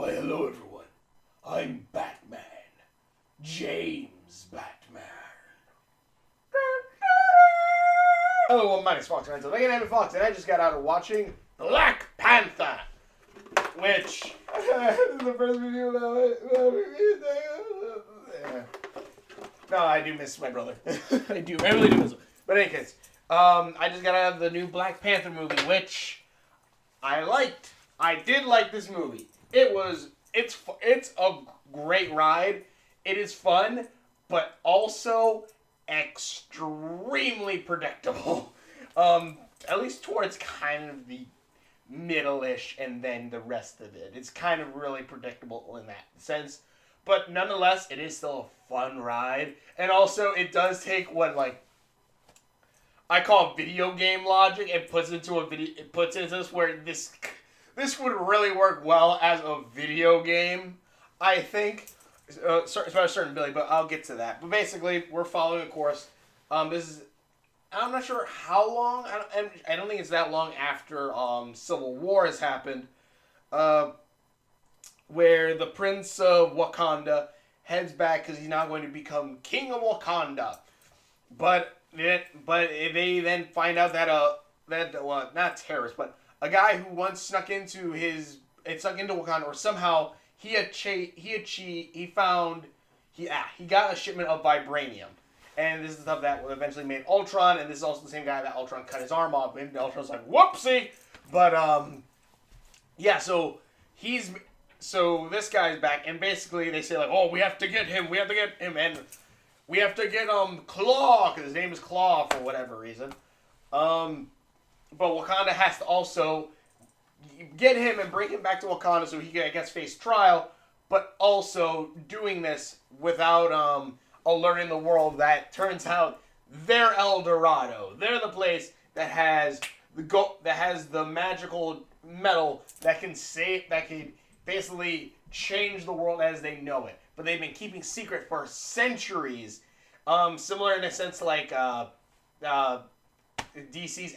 Why, hello everyone. I'm Batman. James Batman. Hello, my name is Fox. I'm Fox, and I just got out of watching Black Panther, which this is the first review No, I do miss my brother. I really do miss him. But in any case, I just got out of the new Black Panther movie, which I liked. I did like this movie. It's a great ride. It is fun, but also extremely predictable. At least towards kind of the middle-ish and then the rest of it. It's kind of really predictable in that sense. But nonetheless, it is still a fun ride. And also, it does take what, like, I call video game logic and puts into this where this would really work well as a video game, I think. It's about a certain ability, but I'll get to that. But basically, we're following a course. I'm not sure how long. I don't think it's that long after Civil War has happened, where the Prince of Wakanda heads back because he's now going to become King of Wakanda. But they then find out that not terrorists, but a guy who once snuck into Wakanda, or somehow he got a shipment of vibranium. And this is the stuff that eventually made Ultron, and this is also the same guy that Ultron cut his arm off, and Ultron's like, whoopsie! But, yeah, so this guy's back, and basically they say, like, oh, we have to get him, and we have to get, Claw, because his name is Claw for whatever reason. But Wakanda has to also get him and bring him back to Wakanda so he can, I guess, face trial, but also doing this without, alerting the world that turns out they're El Dorado. They're the place that has the magical metal that can basically change the world as they know it. But they've been keeping secret for centuries. Similar in a sense like DC's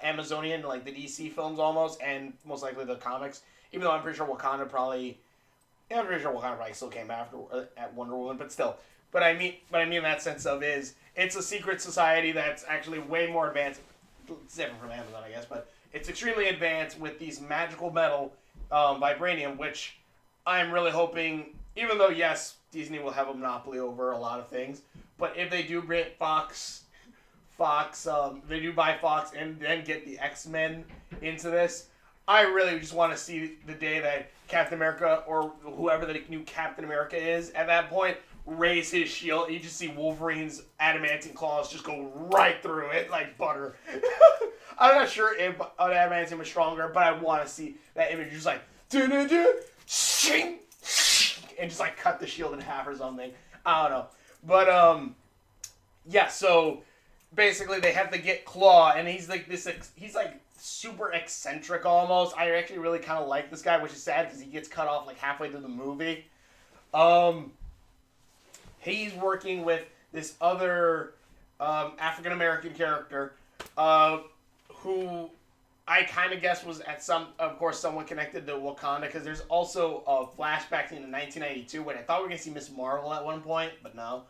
Amazonian, like the DC films almost, and most likely the comics. Even though I'm pretty sure Wakanda probably still came after at Wonder Woman, but still. But I mean in that sense of it's a secret society that's actually way more advanced. It's different from Amazon, I guess, but it's extremely advanced with these magical metal, vibranium, which I'm really hoping, even though yes, Disney will have a monopoly over a lot of things, but if they do bring they do buy Fox and then get the X-Men into this, I really just want to see the day that Captain America, or whoever the new Captain America is, at that point, raise his shield. You just see Wolverine's adamantine claws just go right through it like butter. I'm not sure if adamantium was stronger, but I want to see that image just like, shing, and just like cut the shield in half or something. I don't know. But, yeah, so basically they have to get Claw, and he's like super eccentric almost. I actually really kind of like this guy, which is sad because he gets cut off like halfway through the movie. He's working with this other African-American character who I kind of guess was someone connected to Wakanda, because there's also a flashback scene in 1992 when I thought we were going to see Miss Marvel at one point, but no.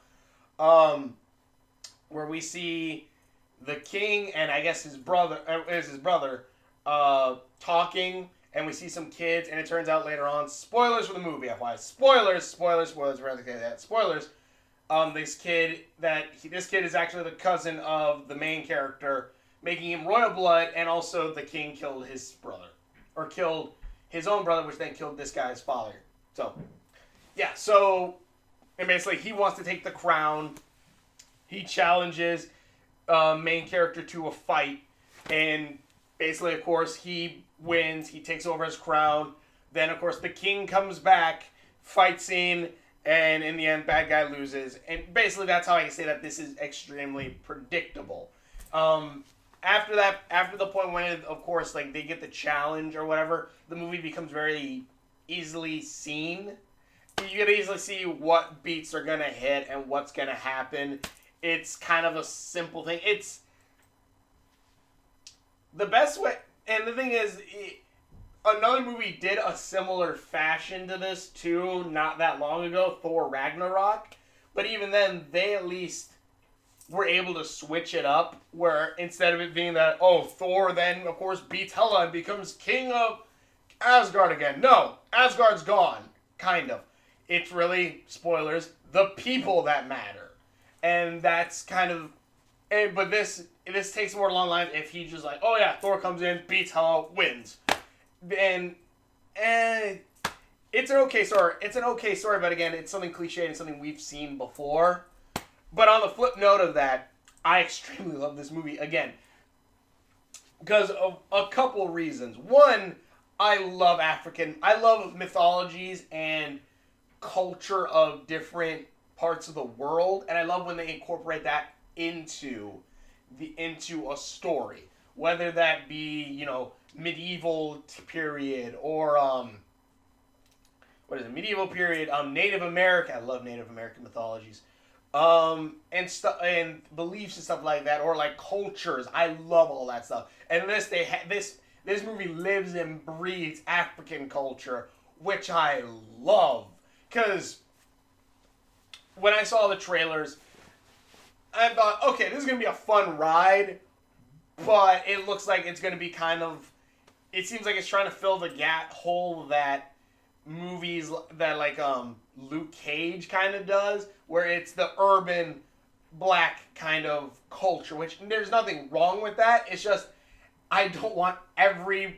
Where we see the king and I guess his brother talking, and we see some kids, and it turns out later on, spoilers for the movie, FYI, spoilers, this kid is actually the cousin of the main character, making him royal blood, and also the king killed his brother, or killed his own brother, which then killed this guy's father. So, yeah, and basically he wants to take the crown. He challenges main character to a fight, and basically, of course, he wins. He takes over his crown. Then, of course, the king comes back, fight scene, and in the end, bad guy loses. And basically, that's how I can say that this is extremely predictable. After the point when, of course, like they get the challenge or whatever, the movie becomes very easily seen. You can easily see what beats are gonna hit and what's gonna happen. It's kind of a simple thing. It's the best way, and the thing is, another movie did a similar fashion to this too, not that long ago, Thor Ragnarok. But even then, they at least were able to switch it up, where instead of it being that, oh, Thor then, of course, beats Hela and becomes king of Asgard again. No, Asgard's gone, kind of. It's really, spoilers, the people that matter. And that's kind of, but this takes more along the lines if he's just like, oh yeah, Thor comes in, beats Hela, wins. And it's an okay story. It's an okay story, but again, it's something cliche and something we've seen before. But on the flip note of that, I extremely love this movie, again, because of a couple reasons. One, I love mythologies and culture of different parts of the world, and I love when they incorporate that into a story, whether that be, you know, medieval period or medieval period, Native American. I love Native American mythologies. And beliefs and stuff like that, or like cultures. I love all that stuff. And this movie lives and breathes African culture, which I love. Because when I saw the trailers, I thought, okay, this is gonna be a fun ride, but it looks like it's gonna be kind of. It seems like it's trying to fill the hole that movies that like Luke Cage kind of does, where it's the urban black kind of culture, which there's nothing wrong with that. It's just I don't want every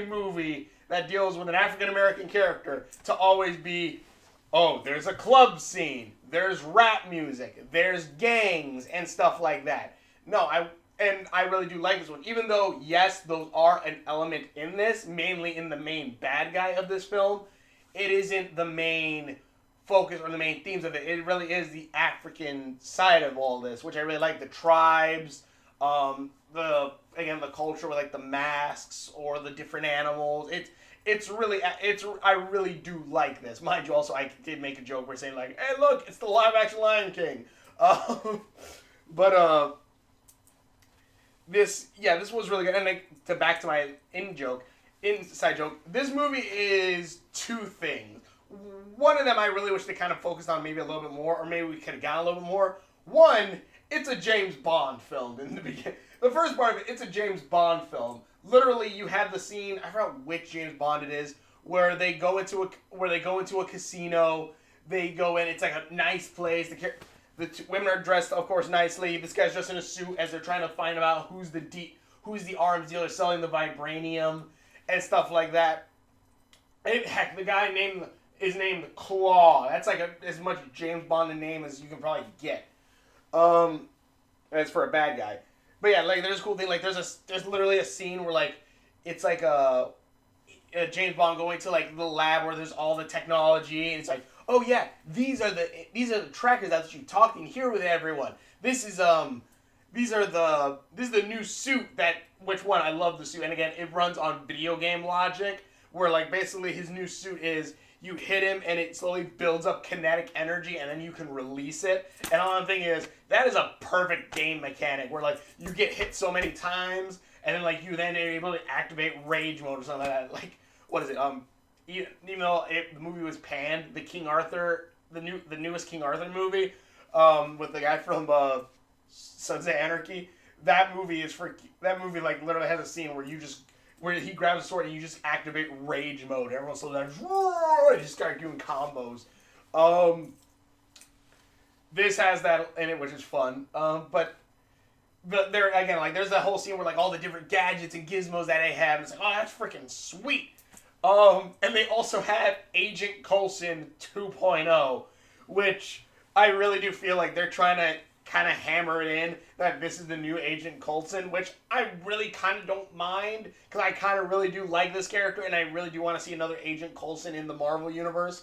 movie that deals with an African American character to always be, oh, there's a club scene, there's rap music, there's gangs and stuff like that. No, I really do like this one. Even though, yes, those are an element in this, mainly in the main bad guy of this film, it isn't the main focus or the main themes of it. It really is the African side of all this, which I really like. The tribes, the culture with like the masks or the different animals. I really do like this. Mind you, also, I did make a joke where saying like, hey, look, it's the live action Lion King. This was really good. And like, back to my inside joke, this movie is two things. One of them I really wish they kind of focused on maybe a little bit more, or maybe we could have gotten a little bit more. One, it's a James Bond film in the beginning. The first part of it's a James Bond film. Literally, you have the scene, I forgot which James Bond it is, where they go into a casino. They go in, it's like a nice place. The women are dressed, of course, nicely. This guy's just in a suit as they're trying to find out who's the arms dealer selling the vibranium and stuff like that. And heck, the guy is named Claw. That's like as much James Bond a name as you can probably get. As for a bad guy. But yeah, like there's a cool thing. Like there's literally a scene where like it's like a James Bond going to like the lab where there's all the technology, and it's like, oh yeah, these are the trackers that you talking here with everyone. This is the new suit which one I love the suit, and again it runs on video game logic where like basically his new suit is you hit him and it slowly builds up kinetic energy and then you can release it. And all I'm thinking is that is a perfect game mechanic where like you get hit so many times and then like you then are able to activate rage mode or something like that. Like what is it? Even though the movie was panned, the newest King Arthur movie, with the guy from Sons of Anarchy, that movie like literally has a scene where he grabs a sword and you just activate rage mode. Everyone slows down, and just start doing combos. This has that in it, which is fun. But there again, like there's that whole scene where like all the different gadgets and gizmos that they have, and it's like, oh, that's freaking sweet. And they also have Agent Coulson 2.0, which I really do feel like they're trying to kind of hammer it in that this is the new Agent Coulson, which I really kind of don't mind, because I kind of really do like this character, and I really do want to see another Agent Coulson in the Marvel Universe.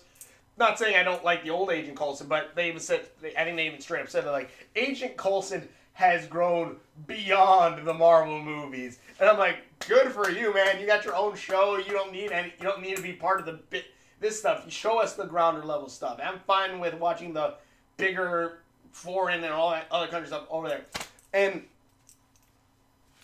Not saying I don't like the old Agent Coulson, but they even said, I think they even straight up said that like, Agent Coulson has grown beyond the Marvel movies. And I'm like, good for you, man. You got your own show. You don't need to be part of this stuff. You show us the grounder level stuff. I'm fine with watching the bigger foreign and all that other country stuff over there. And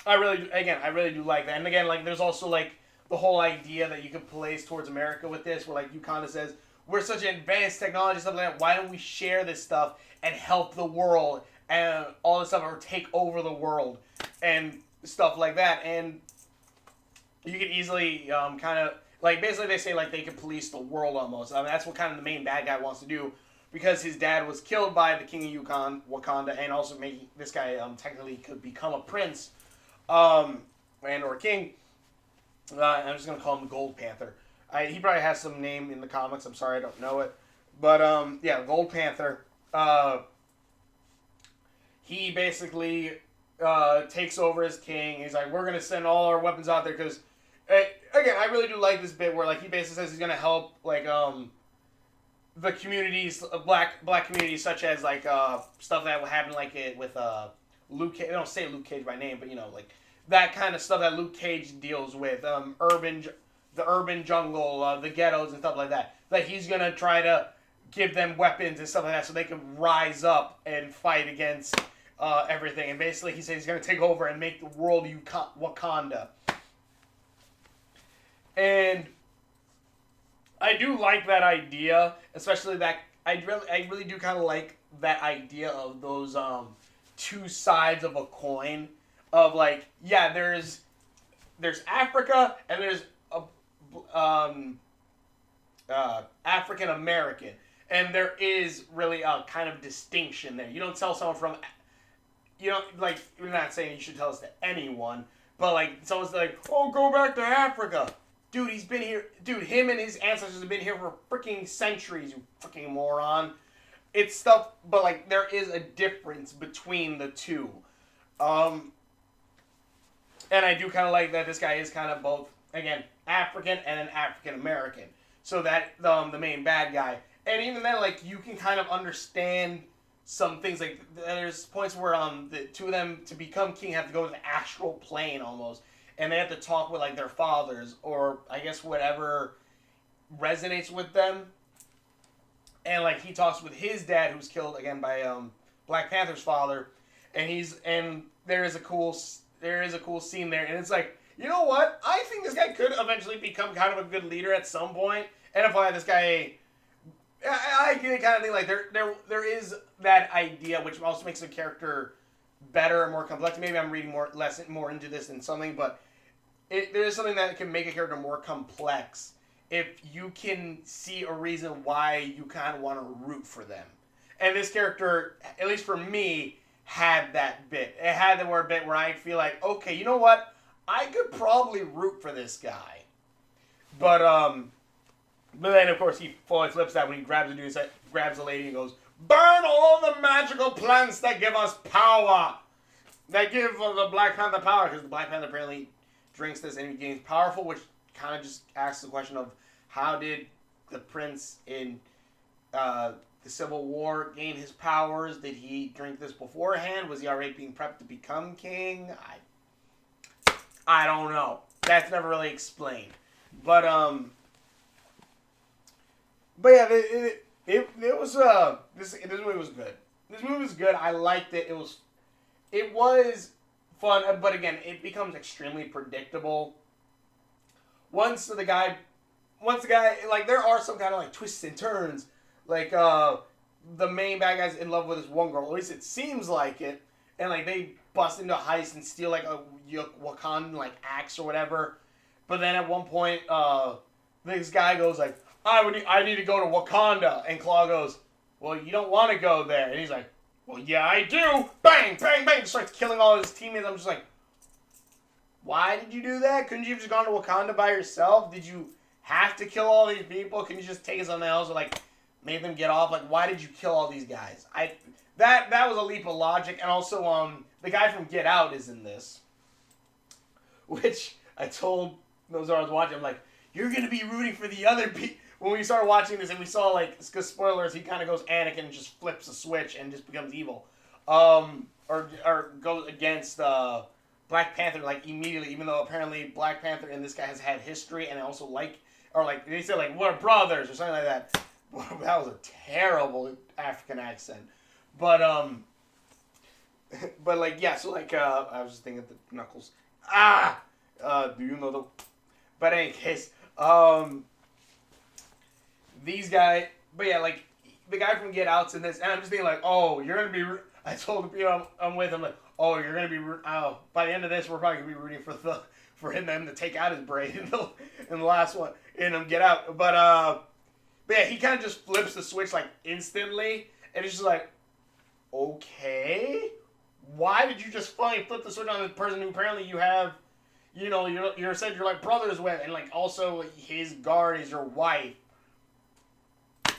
I really do like that. And again, like there's also like the whole idea that you could place towards America with this, where like Uganda says, we're such advanced technology, stuff like that, why don't we share this stuff and help the world and all this stuff, or take over the world and stuff like that. And you can easily kind of, like, basically they say like they can police the world almost. I mean, that's what kind of the main bad guy wants to do, because his dad was killed by the king of Wakanda, and also making this guy technically could become a prince and or king. I'm just gonna call him the Gold Panther. He probably has some name in the comics. I'm sorry, I don't know it. But yeah, Gold Panther. He basically takes over as king. He's like, we're gonna send all our weapons out there because, again, I really do like this bit where like he basically says he's gonna help like the communities, black communities, such as like stuff that will happen like it with Luke Cage. I don't say Luke Cage by name, but you know, like that kind of stuff that Luke Cage deals with, the urban jungle, the ghettos and stuff like that. Like he's gonna try to give them weapons and stuff like that so they can rise up and fight against everything. And basically he says he's gonna take over and make the world Wakanda. And I do like that idea, especially that I really do kind of like that idea of those two sides of a coin. Of like, yeah, there's Africa and there's African American, and there is really a kind of distinction there. You don't tell someone from, you know, like, we're not saying you should tell this to anyone, but like someone's like, oh, go back to Africa. Dude, he's been here. Dude, him and his ancestors have been here for freaking centuries, you freaking moron. It's stuff, but like there is a difference between the two. And I do kind of like that this guy is kind of both, again, African and an African American. So that the main bad guy, and even then, like you can kind of understand some things. Like there's points where the two of them to become king have to go to the astral plane almost. And they have to talk with like their fathers, or I guess whatever resonates with them. And like he talks with his dad, who's killed again by Black Panther's father, and there is a cool scene there, and it's like, you know what? I think this guy could eventually become kind of a good leader at some point. And if this guy, I kind of think like there is that idea, which also makes the character better and more complex. Maybe I'm reading more into this than something, but there is something that can make a character more complex if you can see a reason why you kind of want to root for them. And this character, at least for me, had that bit. It had the bit where I feel like, okay, you know what? I could probably root for this guy. But then of course he fully flips that when he grabs the lady and goes, burn all the magical plants that give us power. That give the Black Panther power, because the Black Panther apparently drinks this and he gains powerful, which kind of just asks the question of how did the prince in the Civil War gain his powers? Did he drink this beforehand? Was he already being prepped to become king? I don't know. That's never really explained. But yeah, it was this movie was good. This movie was good. I liked it. It was fun, but again, it becomes extremely predictable. Once the guy, like, there are some kind of like twists and turns. Like the main bad guy's in love with this one girl. At least it seems like it. And like they bust into a heist and steal like a Wakandan like axe or whatever. But then at one point, this guy goes like, I need to go to Wakanda. And Claw goes, well, you don't want to go there. And he's like, well, yeah, I do. Bang, bang, bang. Starts killing all his teammates. I'm just like, why did you do that? Couldn't you have just gone to Wakanda by yourself? Did you have to kill all these people? Couldn't you just take something else or like make them get off? Like, why did you kill all these guys? That was a leap of logic. And also, the guy from Get Out is in this, which I told those I was watching. I'm like, you're gonna be rooting for the other people. When we started watching this and we saw, like, because spoilers, he kind of goes Anakin and just flips a switch and just becomes evil. Or goes against Black Panther, like, immediately, even though apparently Black Panther and this guy has had history and also, like, or, like, they said, like, we're brothers or something like that. That was a terrible African accent. But, like, yeah, so, like, I was just thinking of the Knuckles. Do you know the... But in any case, these guys, but yeah, like, the guy from Get Out's in this, and I'm just thinking, like, oh, you're going to be, I told the people I'm with, I'm like, oh, you're going to be, by the end of this, we're probably going to be rooting for him to take out his brain in the last one, in Get Out. But yeah, he kind of just flips the switch, like, instantly, and it's just like, okay, why did you just finally flip the switch on the person who apparently you have, you know, you're said you're like brothers with, and like also his guard is your wife.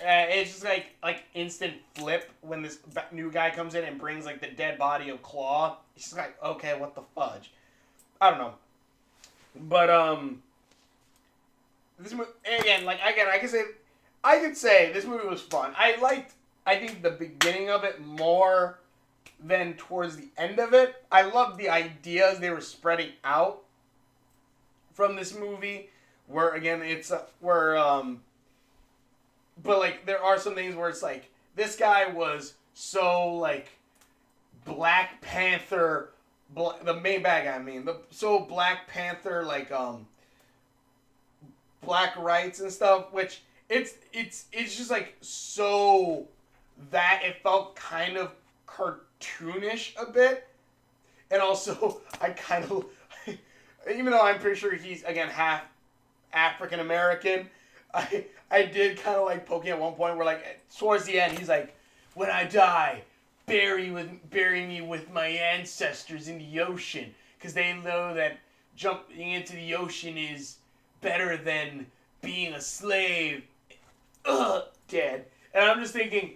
It's just like instant flip when this new guy comes in and brings like the dead body of Claw. It's just like, okay, what the fudge? I don't know. But this movie again, like I can say this movie was fun. I think the beginning of it more than towards the end of it. I loved the ideas they were spreading out from this movie. Where again, it's but like there are some things where it's like this guy was so like Black Panther, the main bad guy. I mean, so Black Panther like black rights and stuff, which it's just like so that it felt kind of cartoonish a bit, and also I kind of even though I'm pretty sure he's again half African American, I did kind of like poking at one point where like towards the end he's like, when I die, bury me with my ancestors in the ocean, because they know that jumping into the ocean is better than being a slave. Ugh, dead. And I'm just thinking,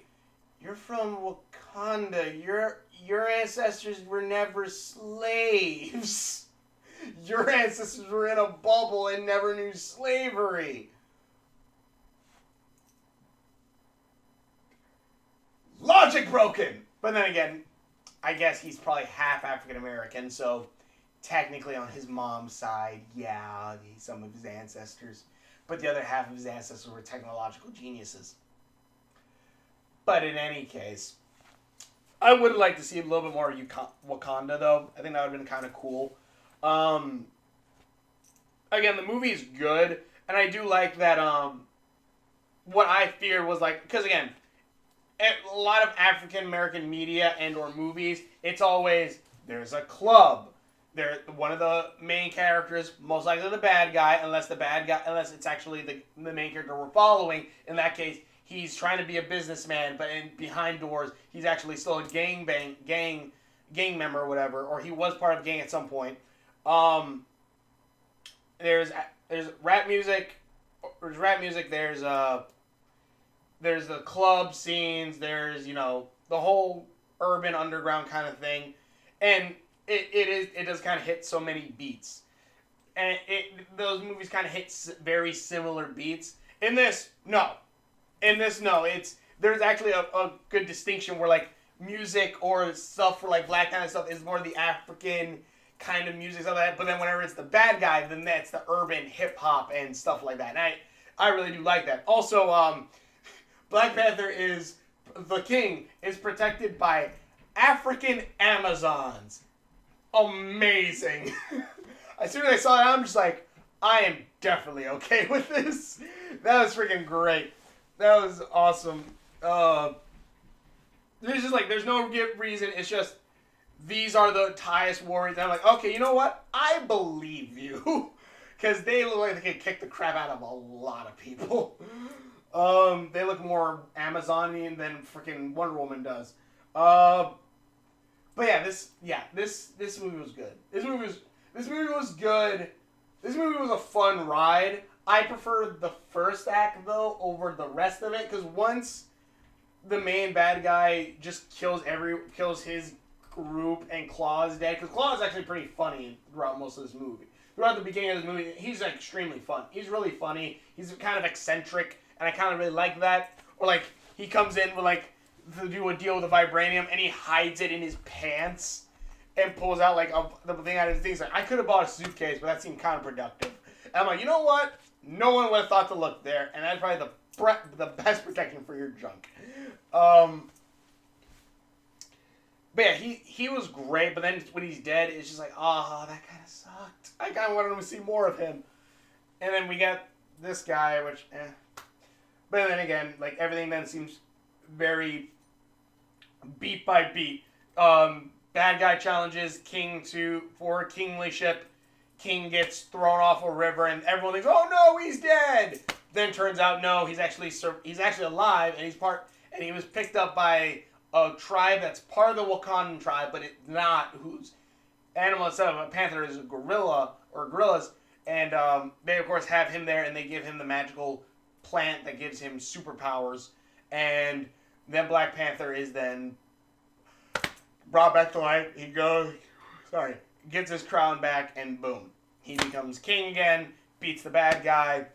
you're from Wakanda. Your ancestors were never slaves. Your ancestors were in a bubble and never knew slavery. Logic broken! But then again, I guess he's probably half African American, so technically on his mom's side, yeah, some of his ancestors. But the other half of his ancestors were technological geniuses. But in any case, I would like to see a little bit more Wakanda, though. I think that would have been kind of cool. Again, the movie is good, and I do like that, what I feared was like, because again, a lot of African American media and or movies, it's always, there's a club. One of the main characters, most likely the bad guy, unless it's actually the main character we're following. In that case, he's trying to be a businessman, but behind doors, he's actually still a gang member or whatever, or he was part of a gang at some point. There's rap music. There's the club scenes. There's the whole urban underground kind of thing, and it does kind of hit so many beats, and those movies kind of hit very similar beats. In this, no. There's actually a good distinction where like music or stuff for like black kind of stuff is more the African kind of music, stuff like that. But then whenever it's the bad guy, then that's the urban hip hop and stuff like that. And I really do like that. Also, Black Panther the king is protected by African Amazons. Amazing. As soon as I saw that, I'm just like, I am definitely okay with this. That was freaking great. That was awesome. There's just like, there's no reason. It's just, these are the highest warriors. And I'm like, okay, you know what? I believe you. Because they look like they can kick the crap out of a lot of people. They look more Amazonian than freaking Wonder Woman does. But yeah, this movie was good. This movie was good. This movie was a fun ride. I prefer the first act though over the rest of it, because once the main bad guy just kills his group and Claw is dead, because Claw is actually pretty funny throughout most of this movie. Throughout the beginning of this movie, he's like extremely fun. He's really funny. He's kind of eccentric, and I kind of really like that. Or like he comes in with like to do a deal with the vibranium, and he hides it in his pants and pulls out like the thing out of his thing. He's like, I could have bought a suitcase, but that seemed counterproductive. And I'm like, you know what? No one would have thought to look there, and that's probably the best protection for your junk. But yeah, he was great, but then when he's dead, it's just like, that kind of sucked. I kind of wanted to see more of him. And then we get this guy, which, But then again, like, everything then seems very beat by beat. Bad guy challenges King for kinglyship. King gets thrown off a river, and everyone thinks, "Oh no, he's dead." Then turns out, no, he's actually alive, and he was picked up by a tribe that's part of the Wakandan tribe, but it's not, whose animal itself, a panther, is a gorilla, or gorillas, and they of course have him there, and they give him the magical plant that gives him superpowers, and then Black Panther is then brought back to life. He gets his crown back, and boom, he becomes king again, beats the bad guy,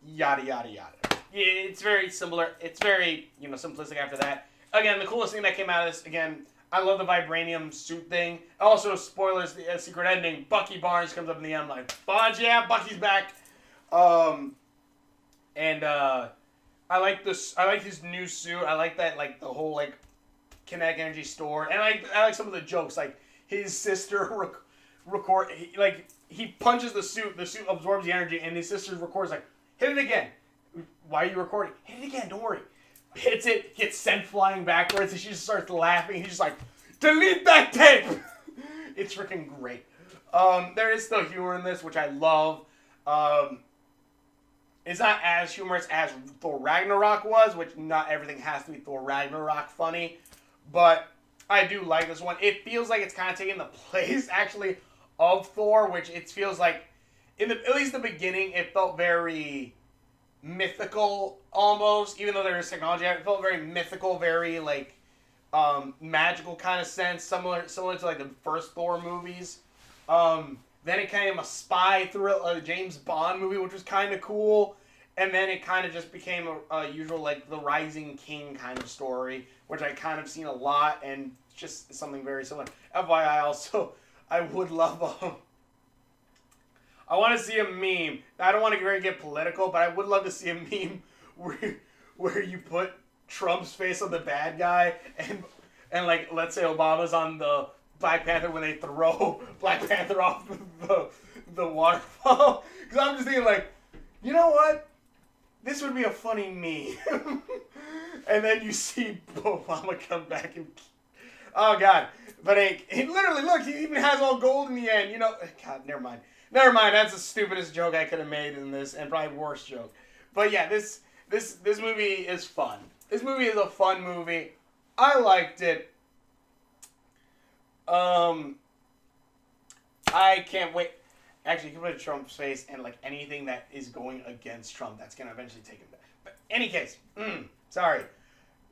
yada yada yada. It's very similar. It's very, simplistic after that. Again, the coolest thing that came out of this, again, I love the vibranium suit thing. Also, spoilers, the secret ending, Bucky Barnes comes up in the end like, "Barnes, yeah, Bucky's back." I like this. I like his new suit. I like that, like, the whole, like, kinetic energy store. And I like some of the jokes, like his sister he punches the suit absorbs the energy, and his sister records like, "Hit it again." "Why are you recording?" "Hit it again, don't worry." Hits it, gets sent flying backwards, and she just starts laughing. He's just like, "Delete that tape!" It's freaking great. There is still humor in this, which I love. It's not as humorous as Thor Ragnarok was, which not everything has to be Thor Ragnarok funny, but I do like this one. It feels like it's kind of taking the place, actually, of Thor, which it feels like, at least the beginning, it felt very mythical, almost, even though there is technology. It felt very mythical, very, like, magical kind of sense, similar to, like, the first Thor movies. Then it became a spy thriller, James Bond movie, which was kind of cool. And then it kind of just became a usual, like, the Rising King kind of story, which I kind of seen a lot, and just something very similar. FYI, also, I would love, I want to see a meme. I don't want to get political, but I would love to see a meme where you put Trump's face on the bad guy, and like, let's say Obama's on the Black Panther when they throw Black Panther off the waterfall. Because I'm just thinking, like, you know what? This would be a funny meme. And then you see Obama come back and... Oh, God. But he literally, look, he even has all gold in the end. God, never mind. Never mind, that's the stupidest joke I could have made in this, and probably worst joke. But yeah, this movie is fun. This movie is a fun movie. I liked it. I can't wait. Actually, you can put Trump's face and, like, anything that is going against Trump, that's going to eventually take him back. But any case, sorry.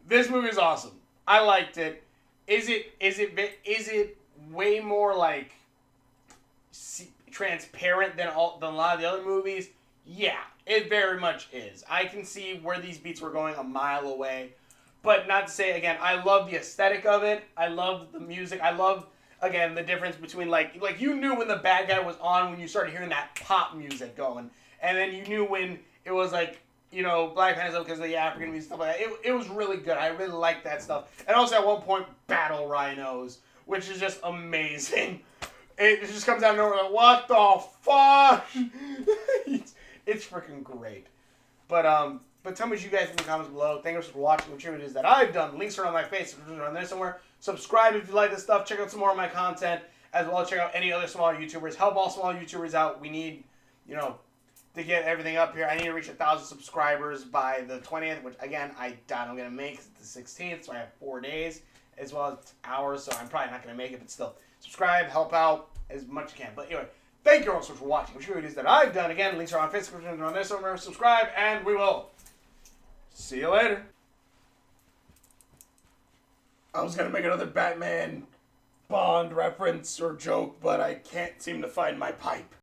This movie is awesome. I liked it. Is it way more, like, transparent than a lot of the other movies? Yeah, it very much is. I can see where these beats were going a mile away. But not to say, again, I love the aesthetic of it. I love the music. I love, again, the difference between, like you knew when the bad guy was on when you started hearing that pop music going. And then you knew when it was, like, Black Panther because of the African music, stuff like that. It was really good. I really liked that stuff. And also at one point, battle rhinos, which is just amazing. It just comes out of nowhere, like, what the fuck? It's freaking great. But tell me what you guys think in the comments below. Thank you for watching, whichever it is that I've done. Links are on my face, are on there somewhere. Subscribe if you like this stuff. Check out some more of my content, as well as check out any other smaller YouTubers. Help all smaller YouTubers out. We need, to get everything up here. I need to reach 1,000 subscribers by the 20th, which, again, I doubt I'm going to make. It's the 16th, so I have 4 days, as well as hours, so I'm probably not going to make it, but still. Subscribe, help out as much as you can. But anyway, thank you all so much for watching. Whichever it is that I've done. Again, links are on Facebook, on there somewhere. Subscribe, and we will see you later. I was going to make another Batman Bond reference or joke, but I can't seem to find my pipe.